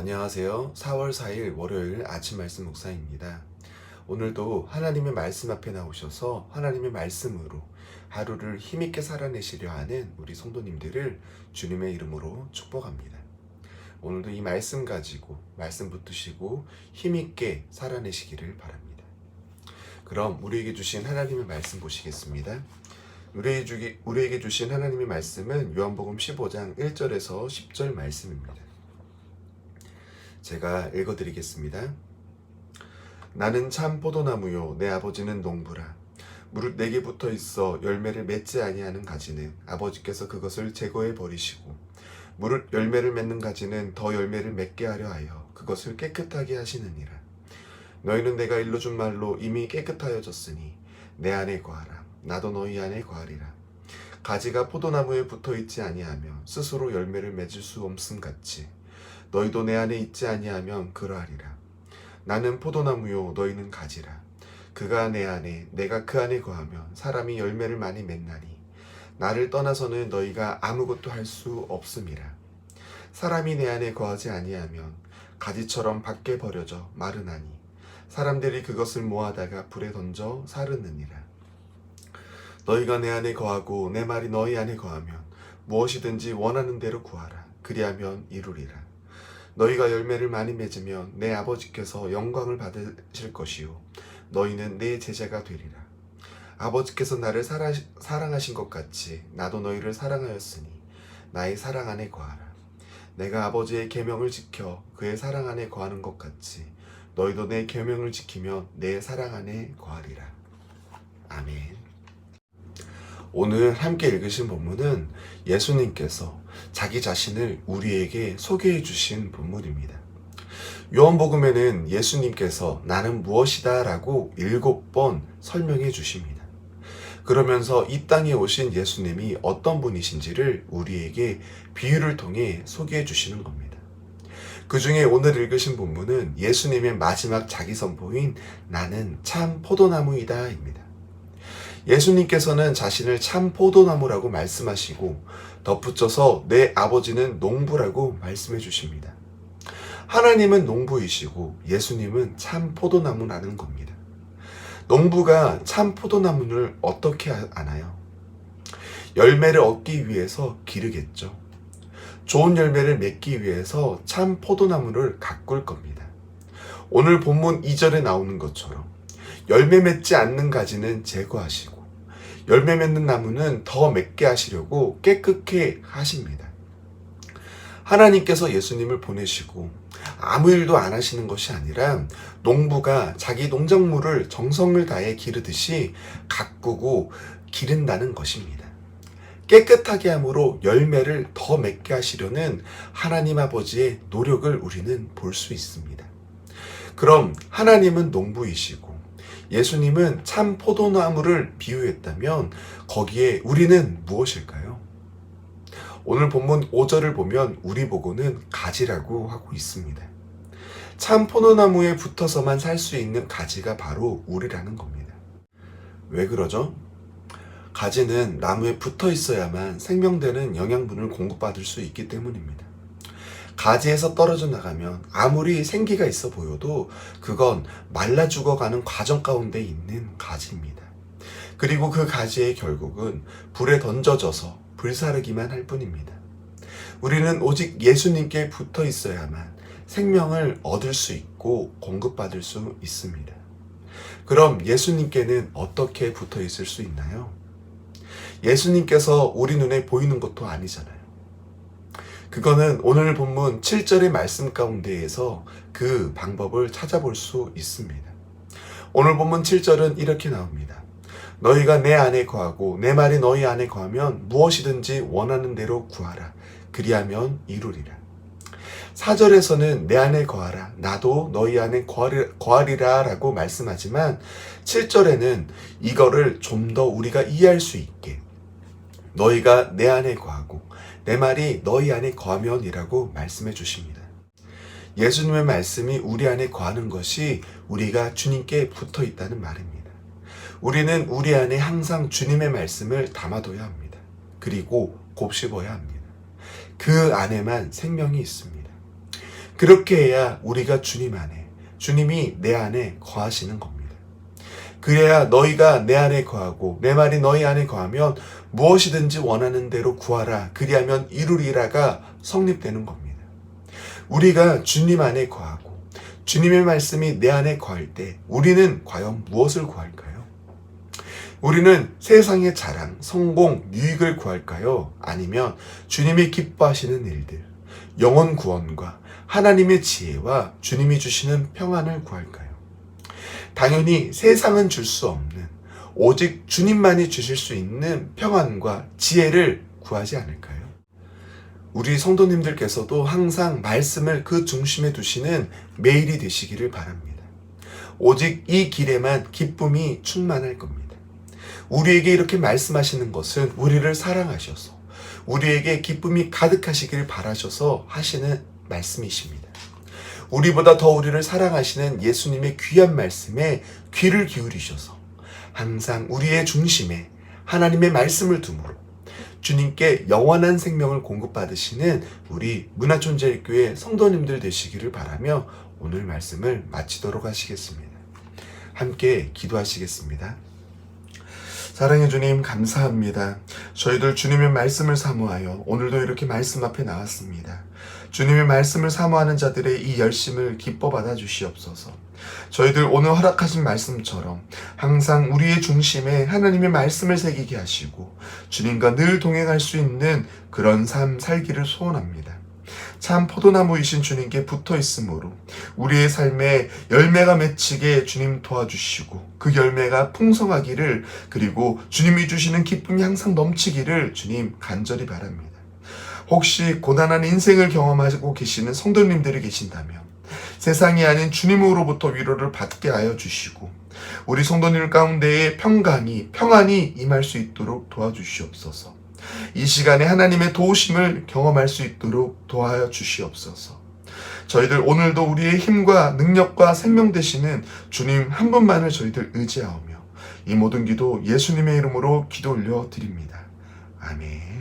안녕하세요. 4월 4일 월요일 아침 말씀 목사입니다. 오늘도 하나님의 말씀 앞에 나오셔서 하나님의 말씀으로 하루를 힘있게 살아내시려 하는 우리 성도님들을 주님의 이름으로 축복합니다. 오늘도 이 말씀 가지고 말씀 붙드시고 힘있게 살아내시기를 바랍니다. 그럼 우리에게 주신 하나님의 말씀 보시겠습니다. 우리에게 주신 하나님의 말씀은 요한복음 15장 1절에서 10절 말씀입니다. 제가 읽어드리겠습니다. 나는 참 포도나무요 내 아버지는 농부라. 무릇 내게 붙어 있어 열매를 맺지 아니하는 가지는 아버지께서 그것을 제거해 버리시고 무릇 열매를 맺는 가지는 더 열매를 맺게 하려 하여 그것을 깨끗하게 하시느니라. 너희는 내가 일러준 말로 이미 깨끗하여졌으니 내 안에 거하라. 나도 너희 안에 거하리라. 가지가 포도나무에 붙어 있지 아니하면 스스로 열매를 맺을 수 없음 같이 너희도 내 안에 있지 아니하면 그러하리라. 나는 포도나무요 너희는 가지라. 그가 내 안에 내가 그 안에 거하면 사람이 열매를 많이 맺나니 나를 떠나서는 너희가 아무것도 할 수 없음이라. 사람이 내 안에 거하지 아니하면 가지처럼 밖에 버려져 마르나니 사람들이 그것을 모아다가 불에 던져 사르느니라. 너희가 내 안에 거하고 내 말이 너희 안에 거하면 무엇이든지 원하는 대로 구하라. 그리하면 이루리라. 너희가 열매를 많이 맺으면 내 아버지께서 영광을 받으실 것이요 너희는 내 제자가 되리라. 아버지께서 나를 사랑하신 것 같이 나도 너희를 사랑하였으니 나의 사랑 안에 거하라. 내가 아버지의 계명을 지켜 그의 사랑 안에 거하는 것 같이 너희도 내 계명을 지키면 내 사랑 안에 거하리라. 아멘. 오늘 함께 읽으신 본문은 예수님께서 자기 자신을 우리에게 소개해 주신 본문입니다. 요한복음에는 예수님께서 나는 무엇이다 라고 7번 설명해 주십니다. 그러면서 이 땅에 오신 예수님이 어떤 분이신지를 우리에게 비유를 통해 소개해 주시는 겁니다. 그 중에 오늘 읽으신 본문은 예수님의 마지막 자기 선포인 나는 참 포도나무이다 입니다. 예수님께서는 자신을 참 포도나무라고 말씀하시고 덧붙여서 내 아버지는 농부라고 말씀해 주십니다. 하나님은 농부이시고 예수님은 참 포도나무라는 겁니다. 농부가 참 포도나무를 어떻게 아나요? 열매를 얻기 위해서 기르겠죠. 좋은 열매를 맺기 위해서 참 포도나무를 가꿀 겁니다. 오늘 본문 2절에 나오는 것처럼 열매 맺지 않는 가지는 제거하시고 열매 맺는 나무는 더 맺게 하시려고 깨끗게 하십니다. 하나님께서 예수님을 보내시고 아무 일도 안 하시는 것이 아니라 농부가 자기 농작물을 정성을 다해 기르듯이 가꾸고 기른다는 것입니다. 깨끗하게 함으로 열매를 더 맺게 하시려는 하나님 아버지의 노력을 우리는 볼 수 있습니다. 그럼 하나님은 농부이시고 예수님은 참 포도나무를 비유했다면 거기에 우리는 무엇일까요? 오늘 본문 5절을 보면 우리 보고는 가지라고 하고 있습니다. 참 포도나무에 붙어서만 살 수 있는 가지가 바로 우리라는 겁니다. 왜 그러죠? 가지는 나무에 붙어 있어야만 생명되는 영양분을 공급받을 수 있기 때문입니다. 가지에서 떨어져 나가면 아무리 생기가 있어 보여도 그건 말라 죽어가는 과정 가운데 있는 가지입니다. 그리고 그 가지의 결국은 불에 던져져서 불사르기만 할 뿐입니다. 우리는 오직 예수님께 붙어 있어야만 생명을 얻을 수 있고 공급받을 수 있습니다. 그럼 예수님께는 어떻게 붙어 있을 수 있나요? 예수님께서 우리 눈에 보이는 것도 아니잖아요. 그거는 오늘 본문 7절의 말씀 가운데에서 그 방법을 찾아볼 수 있습니다. 오늘 본문 7절은 이렇게 나옵니다. 너희가 내 안에 거하고 내 말이 너희 안에 거하면 무엇이든지 원하는 대로 구하라. 그리하면 이루리라. 4절에서는 내 안에 거하라. 나도 너희 안에 거하리라 라고 말씀하지만 7절에는 이거를 좀 더 우리가 이해할 수 있게 너희가 내 안에 거하고 내 말이 너희 안에 거하면 이라고 말씀해 주십니다. 예수님의 말씀이 우리 안에 거하는 것이 우리가 주님께 붙어 있다는 말입니다. 우리는 우리 안에 항상 주님의 말씀을 담아둬야 합니다. 그리고 곱씹어야 합니다. 그 안에만 생명이 있습니다. 그렇게 해야 우리가 주님 안에, 주님이 내 안에 거하시는 겁니다. 그래야 너희가 내 안에 거하고 내 말이 너희 안에 거하면 무엇이든지 원하는 대로 구하라 그리하면 이루리라가 성립되는 겁니다. 우리가 주님 안에 거하고 주님의 말씀이 내 안에 거할 때 우리는 과연 무엇을 구할까요? 우리는 세상의 자랑, 성공, 유익을 구할까요? 아니면 주님이 기뻐하시는 일들, 영혼 구원과 하나님의 지혜와 주님이 주시는 평안을 구할까요? 당연히 세상은 줄 수 없는 오직 주님만이 주실 수 있는 평안과 지혜를 구하지 않을까요? 우리 성도님들께서도 항상 말씀을 그 중심에 두시는 매일이 되시기를 바랍니다. 오직 이 길에만 기쁨이 충만할 겁니다. 우리에게 이렇게 말씀하시는 것은 우리를 사랑하셔서 우리에게 기쁨이 가득하시기를 바라셔서 하시는 말씀이십니다. 우리보다 더 우리를 사랑하시는 예수님의 귀한 말씀에 귀를 기울이셔서 항상 우리의 중심에 하나님의 말씀을 두므로 주님께 영원한 생명을 공급받으시는 우리 문화촌제일교회 성도님들 되시기를 바라며 오늘 말씀을 마치도록 하시겠습니다. 함께 기도하시겠습니다. 사랑해 주님 감사합니다. 저희들 주님의 말씀을 사모하여 오늘도 이렇게 말씀 앞에 나왔습니다. 주님의 말씀을 사모하는 자들의 이 열심을 기뻐 받아 주시옵소서. 저희들 오늘 허락하신 말씀처럼 항상 우리의 중심에 하나님의 말씀을 새기게 하시고 주님과 늘 동행할 수 있는 그런 삶 살기를 소원합니다. 참 포도나무이신 주님께 붙어 있으므로 우리의 삶에 열매가 맺히게 주님 도와주시고 그 열매가 풍성하기를 그리고 주님이 주시는 기쁨이 항상 넘치기를 주님 간절히 바랍니다. 혹시 고단한 인생을 경험하고 계시는 성도님들이 계신다면 세상이 아닌 주님으로부터 위로를 받게 하여 주시고 우리 성도님 가운데에 평안이 임할 수 있도록 도와주시옵소서. 이 시간에 하나님의 도우심을 경험할 수 있도록 도와여 주시옵소서. 저희들 오늘도 우리의 힘과 능력과 생명 되시는 주님 한 분만을 저희들 의지하오며 이 모든 기도 예수님의 이름으로 기도 올려 드립니다. 아멘.